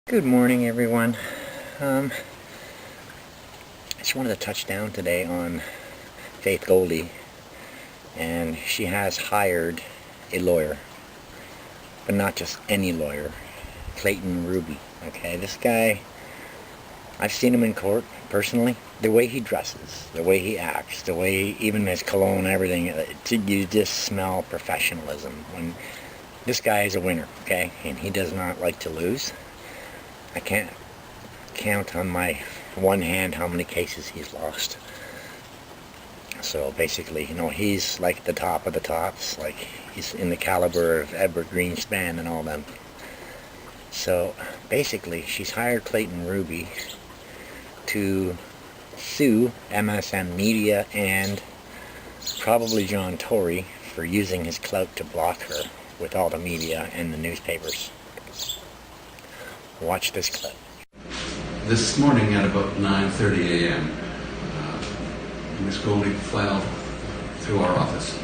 Good morning, everyone. I just wanted to touch down today on Faith Goldie, and she has hired a lawyer, but not just any lawyer, Clayton Ruby. Okay, this guy, I've seen him in court personally. The way he dresses, the way he acts, the way even his cologne, everything, you just smell professionalism. When this guy is a winner, okay, and he does not like to lose. I can't count on my one hand how many cases he's lost. So basically, he's like the top of the tops, like he's in the caliber of Edward Greenspan and all them. So basically, she's hired Clayton Ruby to sue MSM Media and probably John Tory for using his clout to block her with all the media and the newspapers. Watch this clip. This morning at about 9:30 a.m., Ms. Goldie filed through our office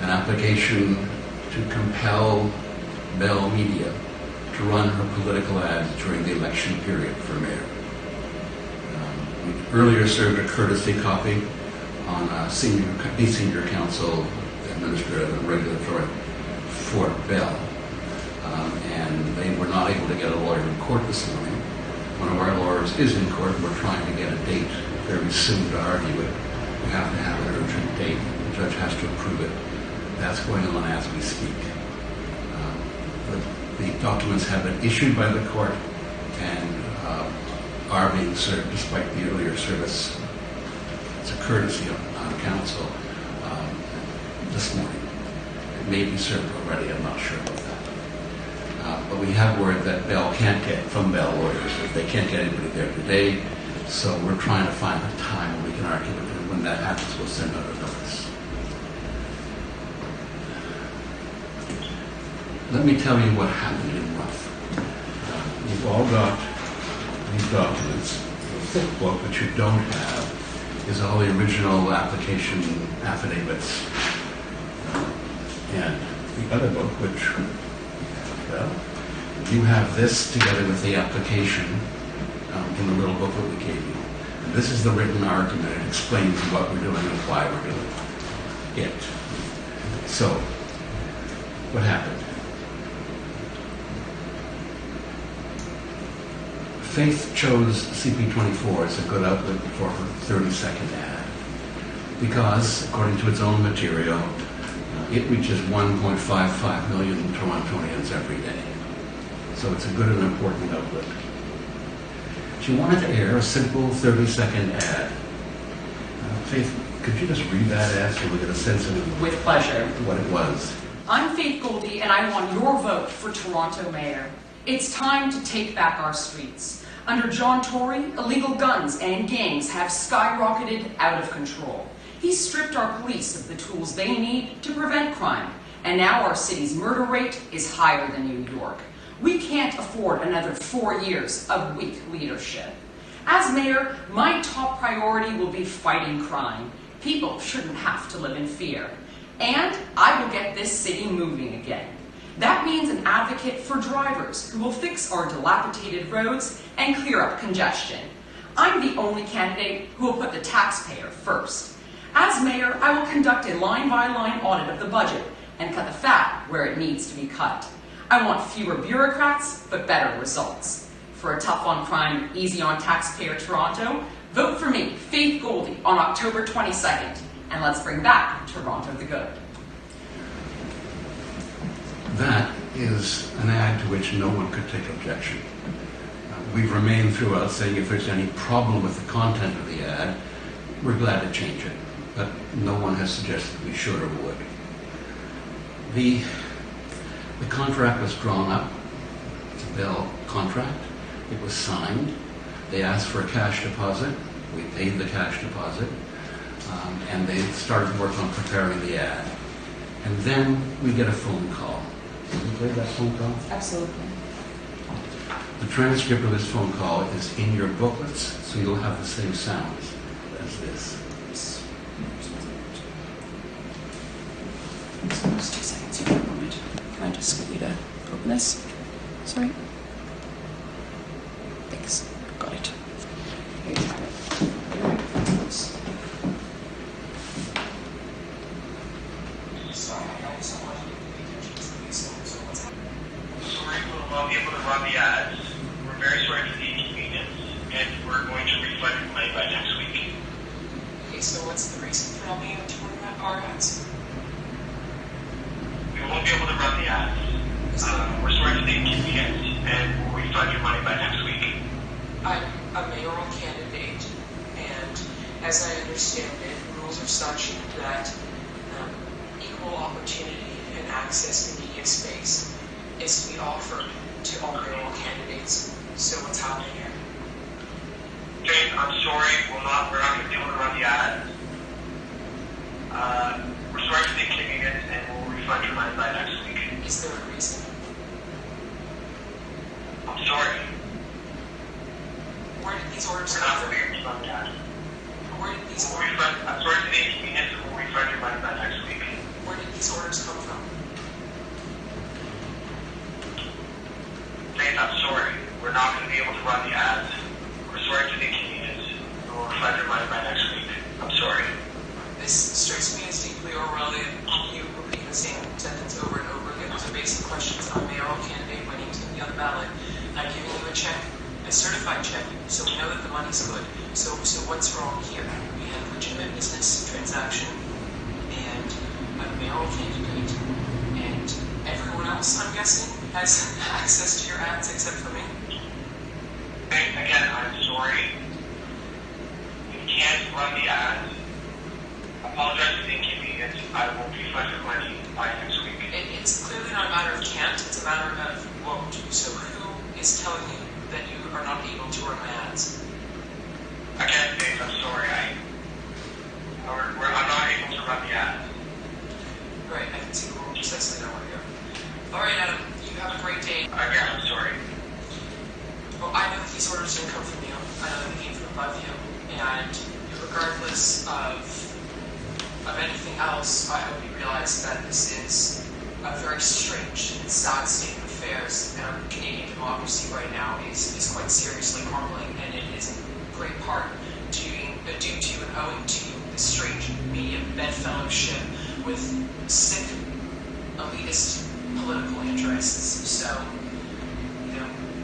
an application to compel Bell Media to run her political ads during the election period for mayor. We earlier served a courtesy copy on the senior counsel administrator and regulatory for Bell. And they were not able to get a lawyer in court this morning. One of our lawyers is in court. We're trying to get a date very soon to argue it. We have to have an urgent date. The judge has to approve it. That's going on as we speak. The documents have been issued by the court and are being served despite the earlier service. It's a courtesy on counsel this morning. It may be served already. I'm not sure about that. But we have word that Bell can't get from Bell lawyers. They can't get anybody there today, so we're trying to find a time when we can argue with them. When that happens, we'll send out a notice. Let me tell you what happened in rough. You've all got these documents. The thick book that you don't have is all the original application affidavits. And the other book, which you have this together with the application in the little booklet we gave you. And this is the written argument. It explains what we're doing and why we're doing it. So, what happened? Faith chose CP24 as a good outlet for her 30-second ad because, according to its own material, it reaches 1.55 million Torontonians every day. So it's a good and important outlet. She wanted to air a simple 30-second ad. Faith, could you just read that ad so we get a sense of with pleasure. What it was? I'm Faith Goldie, and I want your vote for Toronto Mayor. It's time to take back our streets. Under John Tory, illegal guns and gangs have skyrocketed out of control. He's stripped our police of the tools they need to prevent crime, and now our city's murder rate is higher than New York. We can't afford another 4 years of weak leadership. As mayor, my top priority will be fighting crime. People shouldn't have to live in fear. And I will get this city moving again. That means an advocate for drivers who will fix our dilapidated roads and clear up congestion. I'm the only candidate who will put the taxpayer first. As mayor, I will conduct a line-by-line audit of the budget and cut the fat where it needs to be cut. I want fewer bureaucrats, but better results. For a tough on crime, easy on taxpayer Toronto, vote for me, Faith Goldie, on October 22nd, and let's bring back Toronto the Good. That is an ad to which no one could take objection. We've remained throughout saying if there's any problem with the content of the ad, we're glad to change it. But no one has suggested we should or would. The contract was drawn up. It's a Bell contract. It was signed. They asked for a cash deposit. We paid the cash deposit. And they started work on preparing the ad. And then we get a phone call. Can you play that phone call? Absolutely. The transcript of this phone call is in your booklets, so you'll have the same sounds as this. Just 2 seconds. You can open it. Can I just get you to open this? Sorry. able to run the ads. We're very sorry for the inconvenience, and we're going to refund your money by next week. Okay, so what's the reason for not being able to run our ads? We won't be able to run the ads. We're sorry for the inconvenience, and we'll refund your money by next week. I'm a mayoral candidate, and as I understand it, rules are such that equal opportunity and access to media space is to be offered to all mayoral candidates. So what's happening here? James, I'm sorry, we're not going to be able to run the ads. We're sorry for the inconvenience, and we'll refund your money by next week. Is there a reason? I'm sorry. Where did these orders We're come not from? going to be able to run the ads. Where did these We'll orders? refund, I'm sorry for the inconvenience, and we'll refund your money by next week. Where did these orders come from? James, I'm sorry. We're not going to be able to run the ads. We're sorry for the inconvenience, and we'll refund your money by next week. I'm sorry. This strikes me as deeply Orwellian. You repeat the same sentence over and over again. Those are basic questions. I'm a mayoral candidate. My name's going to be on the ballot. I'm giving you a check, a certified check, so we know that the money's good. So what's wrong here? We have legitimate business transaction, and I'm a mayoral candidate, and everyone else, I'm guessing, has access to your ads except for me. Again, I'm sorry. We can't run the ads. I apologize for the inconvenience. I will refund your money by next week. It's clearly not a matter of can't, it's a matter of won't. So who is telling you that you are not able to run my ads? Again, Dave, I'm sorry. I'm not able to run the ads. Right, I can see the rule precisely now. Alright, Adam, you have a great day. Again, I'm sorry. Well, I know that these orders didn't come from you. I know that they came from above you. And regardless of anything else, I hope you realize that this is a very strange and sad state of affairs, and our Canadian democracy right now is quite seriously crumbling, and it is in great part due to and owing to this strange media bedfellowship with sick, elitist political interests. So,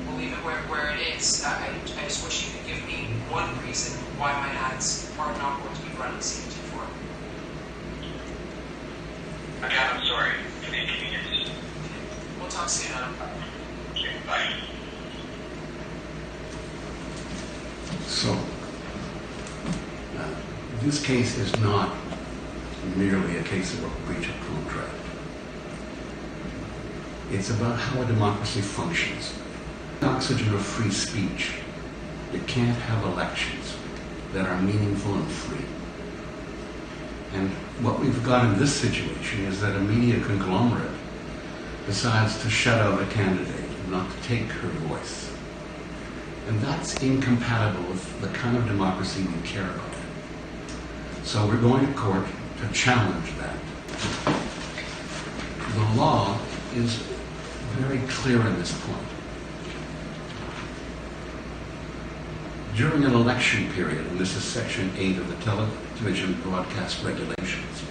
we'll leave it where it is. I just wish you could give me one reason why my ads are not going to be run in CMT4. Again, I'm sorry for the inconvenience. We'll talk soon, Adam. Okay, bye. So, this case is not merely a case of a breach of contract. It's about how a democracy functions. The oxygen of free speech. You can't have elections that are meaningful and free. And what we've got in this situation is that a media conglomerate decides to shut out a candidate and not to take her voice. And that's incompatible with the kind of democracy we care about. So we're going to court to challenge that. The law is very clear at this point. During an election period, and this is Section 8 of the Television Broadcast Regulations,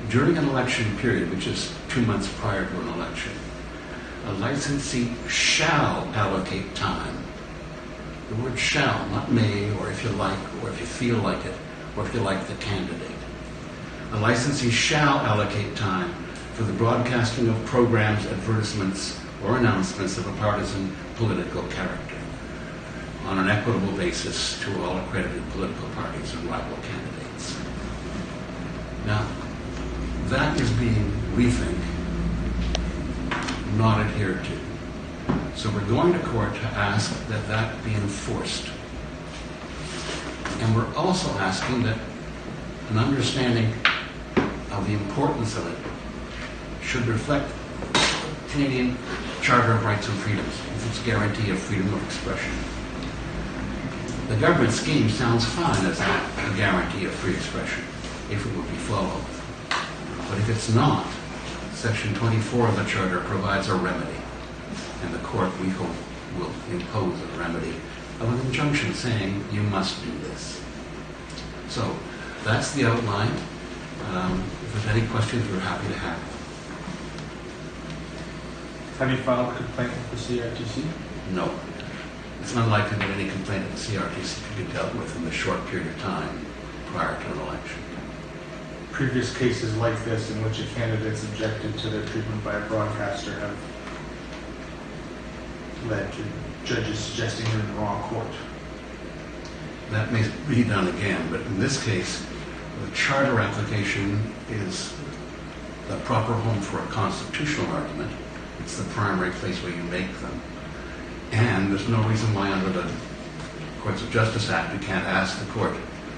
during an election period, which is 2 months prior to an election, a licensee shall allocate time. The word shall, not may, or if you like, or if you feel like it, or if you like the candidate. A licensee shall allocate time for the broadcasting of programs, advertisements, or announcements of a partisan political character on an equitable basis to all accredited political parties and rival candidates. Now, that is being, we think, not adhered to. So we're going to court to ask that that be enforced. And we're also asking that an understanding of the importance of it should reflect Canadian Charter of Rights and Freedoms, with its guarantee of freedom of expression. The government scheme sounds fine as a guarantee of free expression, if it would be followed. But if it's not, Section 24 of the Charter provides a remedy, and the court, we hope, will impose a remedy of an injunction saying you must do this. So that's the outline. If there's any questions, we're happy to have. Have you filed a complaint with the CRTC? No. It's unlikely that any complaint at the CRTC could be dealt with in the short period of time prior to an election. Previous cases like this in which a candidate's objected to their treatment by a broadcaster have led to judges suggesting they're in the wrong court. That may be done again, but in this case, the charter application is the proper home for a constitutional argument. It's the primary place where you make them. And there's no reason why under the Courts of Justice Act you can't ask the court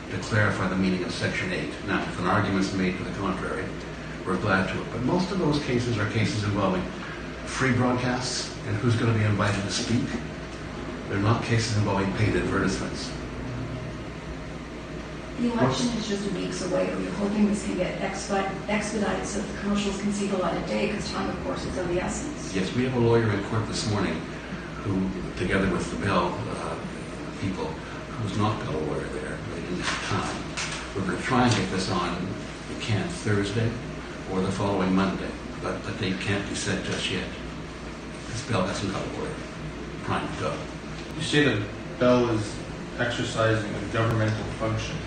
to clarify the meaning of Section 8. Now, if an argument's made to the contrary, we're glad to. But most of those cases are cases involving free broadcasts and who's going to be invited to speak. They're not cases involving paid advertisements. The election is just weeks away. Are you hoping this can get expedited so the commercials can see the light of day? Because time, of course, is of the essence. Yes, we have a lawyer in court this morning who, together with the Bell people, who's not got a lawyer there, they didn't have time. We're going to try and get this on, we can Thursday or the following Monday, but the date can't be set just yet. Because Bell hasn't got a lawyer. Trying to go. You say that Bell is exercising a governmental function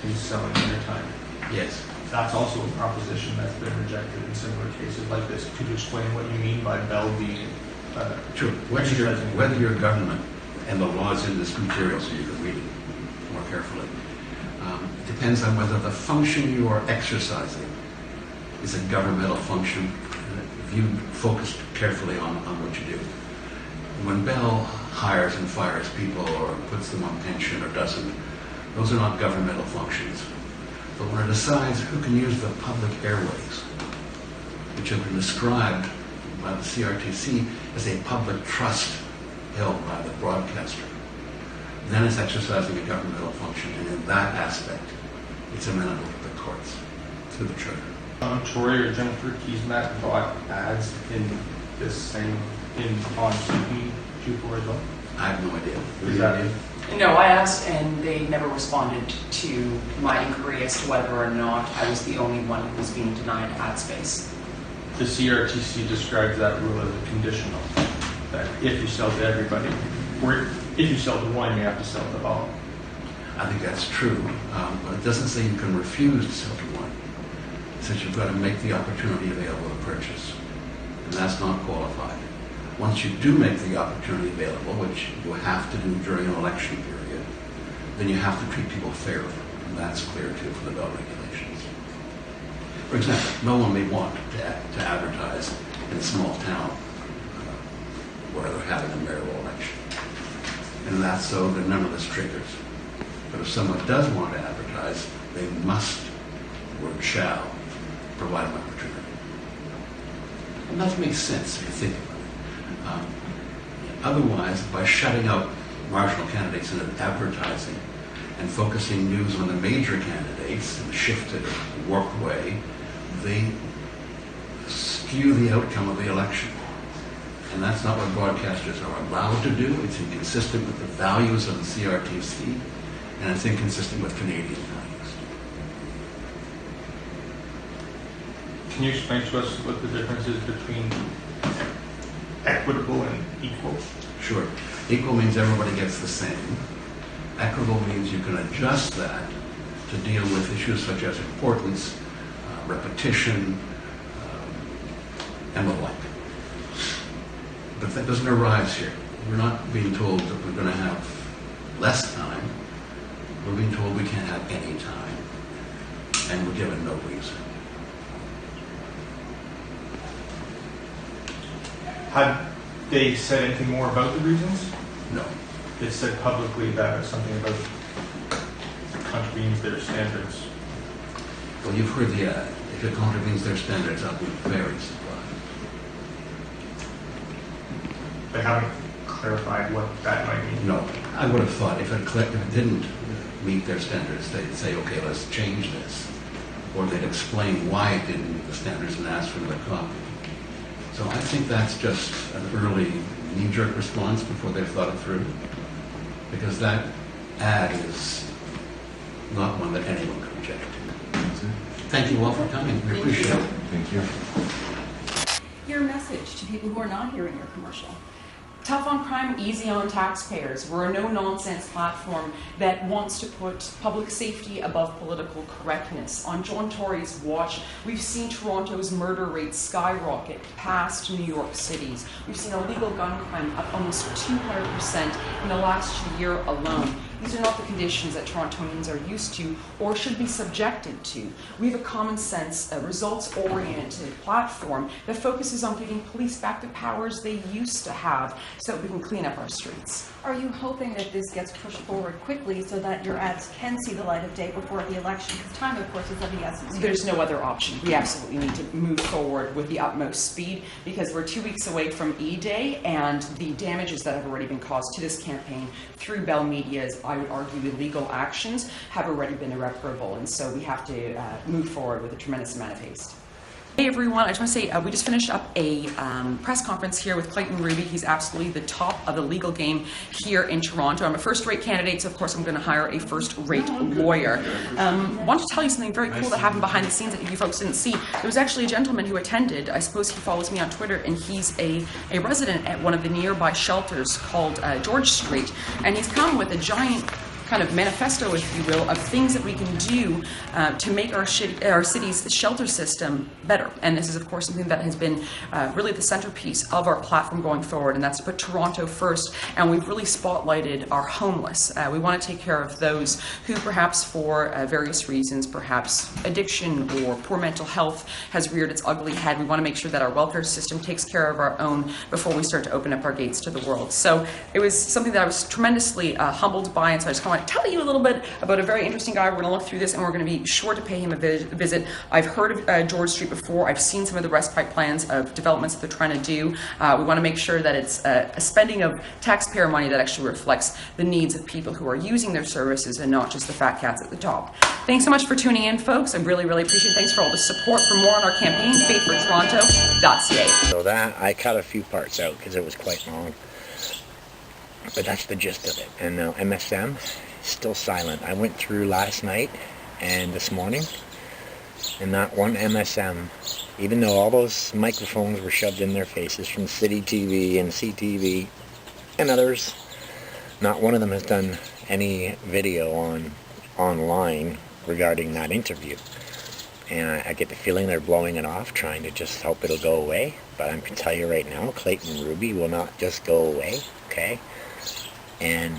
in selling airtime. Yes. That's also a proposition that's been rejected in similar cases like this. Could you explain what you mean by Bell being Sure. Whether you're government and the laws in this material, so you can read it more carefully, it depends on whether the function you are exercising is a governmental function, viewed, focused carefully on what you do. When Bell hires and fires people or puts them on pension or doesn't, those are not governmental functions. But when it decides who can use the public airways, which have been described by the CRTC as a public trust held by the broadcaster, then it's exercising a governmental function, and in that aspect, it's amenable to the courts, through the charter. Troy or Jennifer Keesmatt bought ads in this same, on CP 24 as well? I have no idea. Is that it? No, I asked and they never responded to my inquiry as to whether or not I was the only one who was being denied ad space. The CRTC describes that rule as a conditional, that if you sell to everybody, or if you sell to one, you have to sell to all. I think that's true, but it doesn't say you can refuse to sell to one. It says you've got to make the opportunity available to purchase, and that's not qualified. Once you do make the opportunity available, which you have to do during an election period, then you have to treat people fairly, and that's clear too from the Bell regulations. For example, no one may want to advertise in a small town where they're having a mayoral election. And that's so that none of this triggers. But if someone does want to advertise, they must, or shall, provide an opportunity. And that makes sense if you think about it. Otherwise, by shutting out marginal candidates in advertising and focusing news on the major candidates in a shifted, warped way, they skew the outcome of the election. And that's not what broadcasters are allowed to do. It's inconsistent with the values of the CRTC, and it's inconsistent with Canadian values. Can you explain to us what the difference is between equitable and equal? Sure. Equal means everybody gets the same. Equitable means you can adjust that to deal with issues such as importance, repetition, and the like. But that doesn't arise here. We're not being told that we're going to have less time. We're being told we can't have any time, and we're given no reason. Had they said anything more about the reasons? No. They said publicly that something about contravenes their standards. Well, you've heard the ad. If it contravenes their standards, I'll be very surprised. They haven't clarified what that might mean. No. I would have thought if it didn't meet their standards, they'd say, okay, let's change this. Or they'd explain why it didn't meet the standards and ask for another copy. So I think that's just an early knee-jerk response before they've thought it through. Because that ad is not one that anyone could reject. Thank you all for coming. We appreciate it. Thank you. your message to people who are not hearing your commercial? Tough on crime, easy on taxpayers. We're a no-nonsense platform that wants to put public safety above political correctness. On John Tory's watch, we've seen Toronto's murder rate skyrocket past New York City's. We've seen illegal gun crime up almost 200% in the last year alone. These are not the conditions that Torontonians are used to or should be subjected to. We have a common sense, results-oriented platform that focuses on giving police back the powers they used to have so that we can clean up our streets. Are you hoping that this gets pushed forward quickly so that your ads can see the light of day before the election? Because time, of course, is of the essence. There's no other option. We absolutely need to move forward with the utmost speed because we're 2 weeks away from E-Day, and the damages that have already been caused to this campaign through Bell Media's, I would argue, illegal actions have already been irreparable, and so we have to move forward with a tremendous amount of haste. Hey everyone, I just want to say we just finished up a press conference here with Clayton Ruby. He's absolutely the top of the legal game here in Toronto. I'm a first-rate candidate, so of course I'm going to hire a first-rate lawyer. I want to tell you something very cool that happened behind the scenes that you folks didn't see. There was actually a gentleman who attended. I suppose he follows me on Twitter, and he's a resident at one of the nearby shelters called George Street, and he's come with a giant kind of manifesto, if you will, of things that we can do to make our city's shelter system better. And this is, of course, something that has been really the centerpiece of our platform going forward, and that's to put Toronto first. And we've really spotlighted our homeless. We want to take care of those who perhaps for various reasons, perhaps addiction or poor mental health has reared its ugly head. We want to make sure that our welfare system takes care of our own before we start to open up our gates to the world. So it was something that I was tremendously humbled by, and so I just kind of tell you a little bit about a very interesting guy. We're going to look through this, and we're going to be sure to pay him a visit. I've heard of George Street before. I've seen some of the respite plans of developments that they're trying to do. We want to make sure that it's a spending of taxpayer money that actually reflects the needs of people who are using their services and not just the fat cats at the top. Thanks so much for tuning in, folks. I really, really appreciate it. Thanks for all the support. For more on our campaign, faithfortoronto.ca. So that, I cut a few parts out because it was quite long. But that's the gist of it. And now MSM, still silent. I went through last night and this morning, and not one MSM, even though all those microphones were shoved in their faces from City TV and CTV and others, not one of them has done any video online regarding that interview. And I get the feeling they're blowing it off, trying to just hope it'll go away. But I can tell you right now, Clayton Ruby will not just go away, okay? And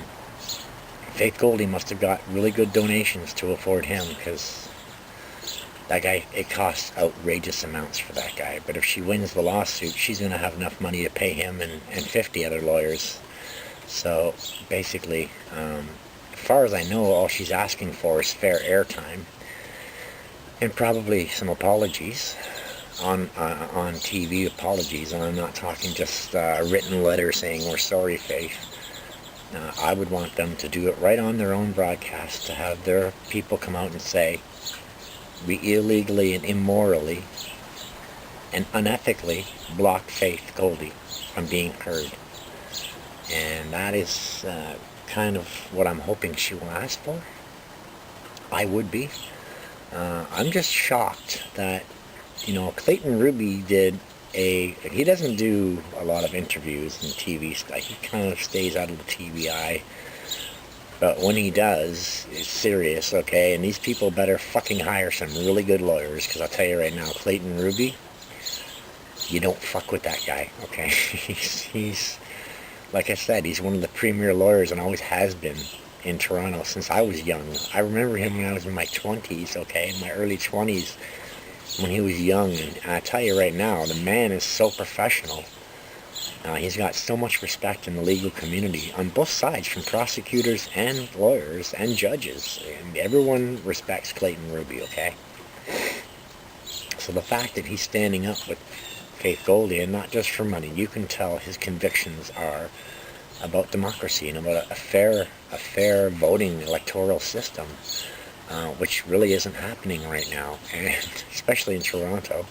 Faith Goldie must have got really good donations to afford him, because that guy, it costs outrageous amounts for that guy. But if she wins the lawsuit, she's going to have enough money to pay him and 50 other lawyers. So basically, as far as I know, all she's asking for is fair airtime and probably some apologies on TV apologies. And I'm not talking just a written letter saying we're sorry, Faith. I would want them to do it right on their own broadcast, to have their people come out and say, we illegally and immorally and unethically blocked Faith Goldie from being heard. And that is kind of what I'm hoping she will ask for. I would be. I'm just shocked that, you know, Clayton Ruby he doesn't do a lot of interviews and TV stuff. He kind of stays out of the TV eye. But when he does, it's serious, okay? And these people better fucking hire some really good lawyers, because I'll tell you right now, Clayton Ruby, you don't fuck with that guy, okay? He's, like I said, he's one of the premier lawyers and always has been in Toronto since I was young. I remember him when I was in my 20s, okay? In my early 20s. When he was young, and I tell you right now, the man is so professional. He's got so much respect in the legal community on both sides, from prosecutors and lawyers and judges. And everyone respects Clayton Ruby, okay? So the fact that he's standing up with Faith Goldie, and not just for money, you can tell his convictions are about democracy and about a fair voting electoral system. Which really isn't happening right now, and especially in Toronto,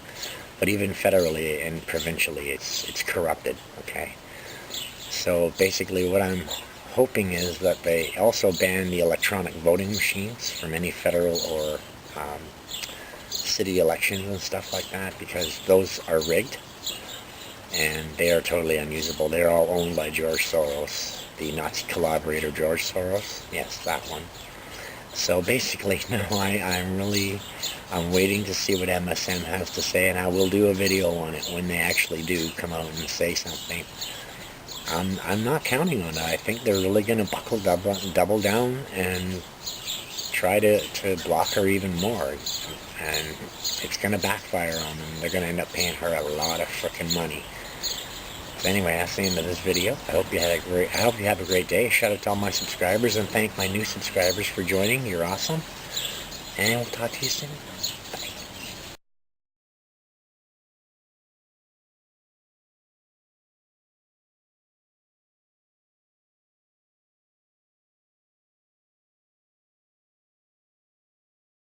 but even federally and provincially, it's corrupted, okay? So basically what I'm hoping is that they also ban the electronic voting machines from any federal or city elections and stuff like that, because those are rigged. and they are totally unusable. They're all owned by George Soros, the Nazi collaborator George Soros. Yes, that one. So basically, now I'm waiting to see what MSM has to say, and I will do a video on it when they actually do come out and say something. I'm not counting on it. I think they're really going to double down and try to block her even more, and it's going to backfire on them. They're going to end up paying her a lot of frickin' money. So anyway, that's the end of this video. I hope you have a great day. Shout out to all my subscribers and thank my new subscribers for joining. You're awesome. And we'll talk to you soon.